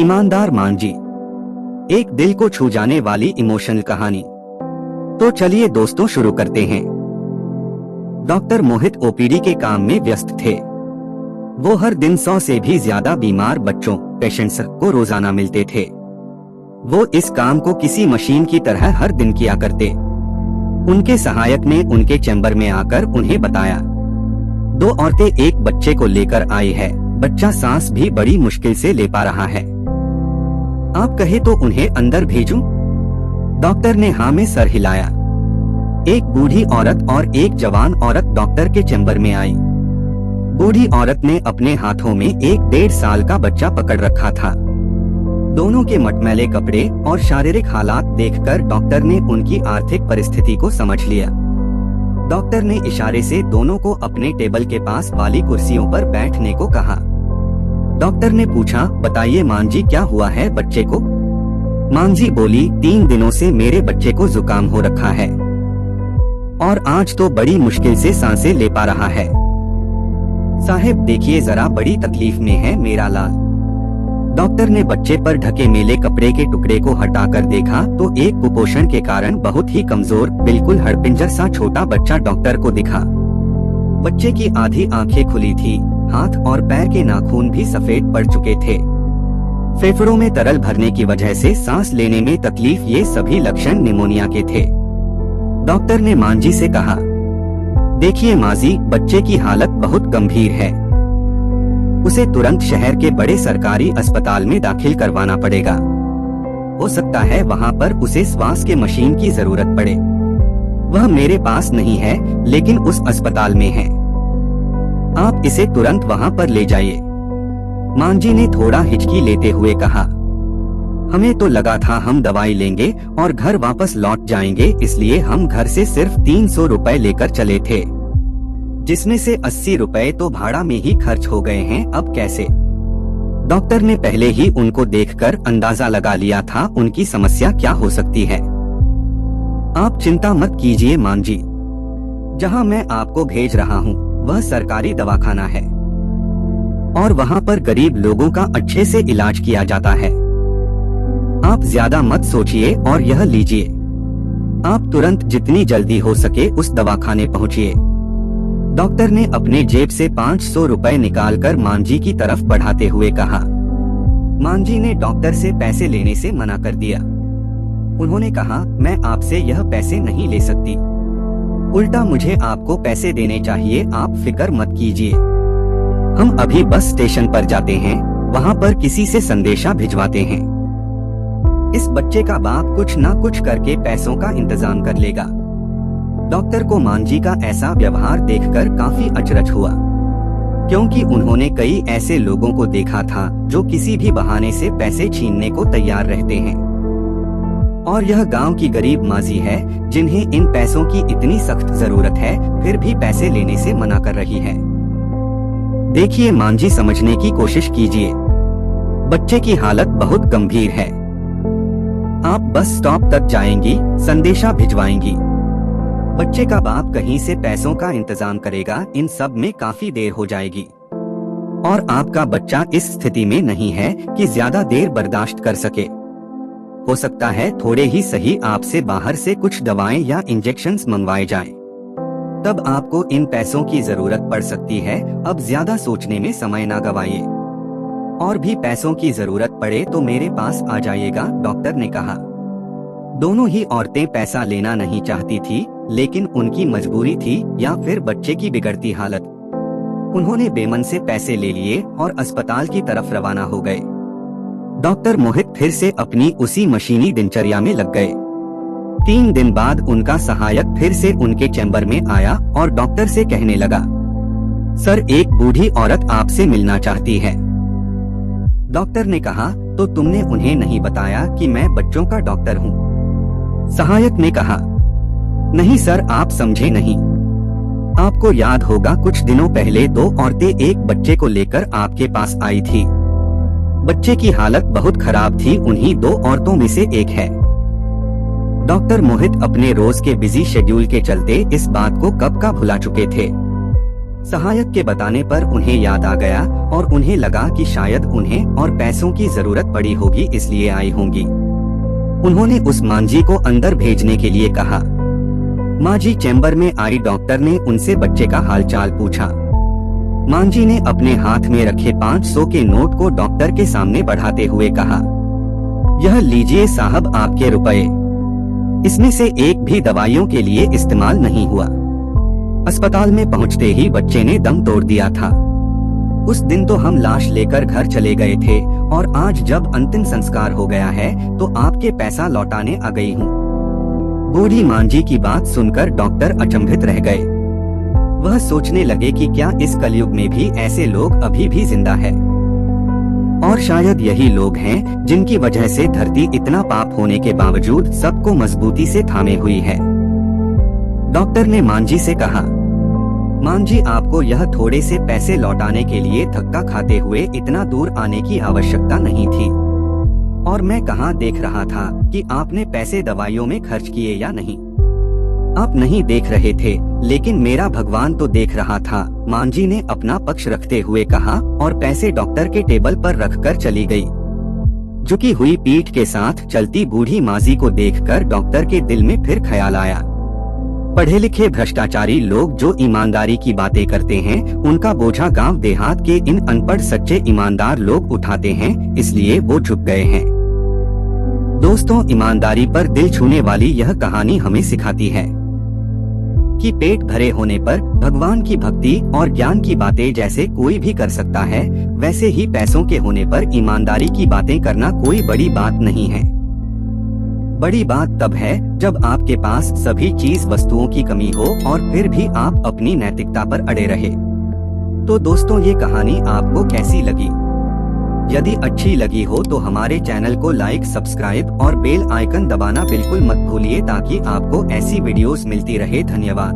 ईमानदार मांझी, एक दिल को छू जाने वाली इमोशनल कहानी। तो चलिए दोस्तों शुरू करते हैं। डॉक्टर मोहित ओपीडी के काम में व्यस्त थे। वो हर दिन 100 से भी ज्यादा बीमार बच्चों पेशेंट्स को रोजाना मिलते थे। वो इस काम को किसी मशीन की तरह हर दिन किया करते। उनके सहायक ने उनके चैम्बर में आकर उन्हें बताया, 2 औरतें एक बच्चे को लेकर आई है। बच्चा सांस भी बड़ी मुश्किल से ले पा रहा है। आप कहे तो उन्हें अंदर भेजूं? डॉक्टर ने हाँ में सर हिलाया। एक बूढ़ी औरत और एक जवान औरत डॉक्टर के चैम्बर में आई। बूढ़ी औरत ने अपने हाथों में एक 1.5 साल का बच्चा पकड़ रखा था। दोनों के मटमैले कपड़े और शारीरिक हालात देखकर डॉक्टर ने उनकी आर्थिक परिस्थिति को समझ लिया। डॉक्टर ने इशारे से दोनों को अपने टेबल के पास वाली कुर्सियों पर बैठने को कहा। डॉक्टर ने पूछा, बताइए मांझी, क्या हुआ है बच्चे को? मांझी बोली, 3 दिनों से मेरे बच्चे को जुकाम हो रखा है और आज तो बड़ी मुश्किल से सांसें ले पा रहा है। साहब देखिए जरा, बड़ी तकलीफ में है मेरा लाल। डॉक्टर ने बच्चे पर ढके मेले कपड़े के टुकड़े को हटाकर देखा तो एक कुपोषण के कारण बहुत ही कमजोर, बिल्कुल हड़पिंजर सा छोटा बच्चा डॉक्टर को दिखा। बच्चे की आधी आंखें खुली थी, हाथ और पैर के नाखून भी सफेद पड़ चुके थे। फेफड़ों में तरल भरने की वजह से सांस लेने में तकलीफ, ये सभी लक्षण निमोनिया के थे। डॉक्टर ने मांझी से कहा, देखिए मांझी, बच्चे की हालत बहुत गंभीर है। उसे तुरंत शहर के बड़े सरकारी अस्पताल में दाखिल करवाना पड़ेगा। हो सकता है वहाँ पर उसे श्वास के मशीन की जरूरत पड़े। वह मेरे पास नहीं है लेकिन उस अस्पताल में है। आप इसे तुरंत वहाँ पर ले जाइए। मांझी ने थोड़ा हिचकी लेते हुए कहा, हमें तो लगा था हम दवाई लेंगे और घर वापस लौट जाएंगे, इसलिए हम घर से सिर्फ 300 रुपए लेकर चले थे, जिसमें से 80 रुपए तो भाड़ा में ही खर्च हो गए हैं। अब कैसे? डॉक्टर ने पहले ही उनको देखकर अंदाजा लगा लिया था उनकी समस्या क्या हो सकती है। आप चिंता मत कीजिए मांझी, जहां मैं आपको भेज रहा हूं वह सरकारी दवाखाना है और वहां पर गरीब लोगों का अच्छे से इलाज किया जाता है। आप ज्यादा मत सोचिए और यह लीजिए। आप तुरंत जितनी जल्दी हो सके उस दवाखाने पहुंचिए। डॉक्टर ने अपने जेब से 500 रुपए निकालकर मांझी की तरफ बढ़ाते हुए कहा। मांझी ने डॉक्टर से पैसे लेने से मना कर दिया। उन्होंने कहा, मैं आपसे यह पैसे नहीं ले सकती, उल्टा मुझे आपको पैसे देने चाहिए। आप फिक्र मत कीजिए, हम अभी बस स्टेशन पर जाते हैं, वहाँ पर किसी से संदेशा भिजवाते हैं। इस बच्चे का बाप कुछ ना कुछ करके पैसों का इंतजाम कर लेगा। डॉक्टर को मांझी का ऐसा व्यवहार देखकर काफी अचरज हुआ, क्योंकि उन्होंने कई ऐसे लोगों को देखा था जो किसी भी बहाने से पैसे छीनने को तैयार रहते हैं। और यह गांव की गरीब मांझी है जिन्हें इन पैसों की इतनी सख्त जरूरत है, फिर भी पैसे लेने से मना कर रही है। देखिए मांझी, समझने की कोशिश कीजिए, बच्चे की हालत बहुत गंभीर है। आप बस स्टॉप तक जाएंगी, संदेशा भिजवाएंगी, बच्चे का बाप कहीं से पैसों का इंतजाम करेगा, इन सब में काफी देर हो जाएगी। और आपका बच्चा इस स्थिति में नहीं है कि ज्यादा देर बर्दाश्त कर सके। हो सकता है थोड़े ही सही आपसे बाहर से कुछ दवाएं या इंजेक्शंस मंगवाए जाएं। तब आपको इन पैसों की जरूरत पड़ सकती है। अब ज्यादा सोचने में समय ना गवाइए। और भी पैसों की जरूरत पड़े तो मेरे पास आ जाइएगा, डॉक्टर ने कहा। दोनों ही औरतें पैसा लेना नहीं चाहती थी, लेकिन उनकी मजबूरी थी या फिर बच्चे की बिगड़ती हालत। उन्होंने बेमन से पैसे ले लिए और अस्पताल की तरफ रवाना हो गए। डॉक्टर मोहित फिर से अपनी उसी मशीनी दिनचर्या में लग गए। 3 दिन बाद उनका सहायक फिर से उनके चैम्बर में आया और डॉक्टर से कहने लगा, सर, एक बूढ़ी औरत आपसे मिलना चाहती है। डॉक्टर ने कहा, तो तुमने उन्हें नहीं बताया कि मैं बच्चों का डॉक्टर हूँ? सहायक ने कहा, नहीं सर, आप समझे नहीं। आपको याद होगा कुछ दिनों पहले 2 औरतें एक बच्चे को लेकर आपके पास आई थी। बच्चे की हालत बहुत खराब थी, उन्हीं 2 औरतों में से एक है। डॉक्टर मोहित अपने रोज के बिजी शेड्यूल के चलते इस बात को कब का भुला चुके थे। सहायक के बताने पर उन्हें याद आ गया और उन्हें लगा कि शायद उन्हें और पैसों की जरूरत पड़ी होगी, इसलिए आई होंगी। उन्होंने उस मांझी को अंदर भेजने के लिए कहा। मांझी चैम्बर में आई। डॉक्टर ने उनसे बच्चे का हालचाल पूछा। मांझी ने अपने हाथ में रखे 500 के नोट को डॉक्टर के सामने बढ़ाते हुए कहा, यह लीजिए साहब आपके रुपए। इसमें से एक भी दवाइयों के लिए इस्तेमाल नहीं हुआ। अस्पताल में पहुंचते ही बच्चे ने दम तोड़ दिया था। उस दिन तो हम लाश लेकर घर चले गए थे और आज जब अंतिम संस्कार हो गया है तो आपके पैसा लौटाने आ गई हूँ। बूढ़ी मांझी की बात सुनकर डॉक्टर अचंभित रह गए। वह सोचने लगे कि क्या इस कलयुग में भी ऐसे लोग अभी भी जिंदा है, और शायद यही लोग हैं जिनकी वजह से धरती इतना पाप होने के बावजूद सबको मजबूती से थामे हुई है। डॉक्टर ने मांझी से कहा, मांझी आपको यह थोड़े से पैसे लौटाने के लिए धक्का खाते हुए इतना दूर आने की आवश्यकता नहीं थी, और मैं कहाँ देख रहा था कि आपने पैसे दवाइयों में खर्च किए या नहीं। आप नहीं देख रहे थे, लेकिन मेरा भगवान तो देख रहा था, मांझी ने अपना पक्ष रखते हुए कहा और पैसे डॉक्टर के टेबल पर रखकर चली गई। झुकी हुई पीठ के साथ चलती बूढ़ी मांझी को देखकर डॉक्टर के दिल में फिर ख्याल आया। पढ़े लिखे भ्रष्टाचारी लोग जो ईमानदारी की बातें करते हैं, उनका बोझा गांव देहात के इन अनपढ़ सच्चे ईमानदार लोग उठाते हैं, इसलिए वो झुक गए हैं। दोस्तों, ईमानदारी पर दिल छूने वाली यह कहानी हमें सिखाती है कि पेट भरे होने पर भगवान की भक्ति और ज्ञान की बातें जैसे कोई भी कर सकता है, वैसे ही पैसों के होने पर ईमानदारी की बातें करना कोई बड़ी बात नहीं है। बड़ी बात तब है जब आपके पास सभी चीज वस्तुओं की कमी हो और फिर भी आप अपनी नैतिकता पर अड़े रहे। तो दोस्तों, ये कहानी आपको कैसी लगी? यदि अच्छी लगी हो तो हमारे चैनल को लाइक, सब्सक्राइब और बेल आइकन दबाना बिल्कुल मत भूलिए ताकि आपको ऐसी वीडियोस मिलती रहे। धन्यवाद।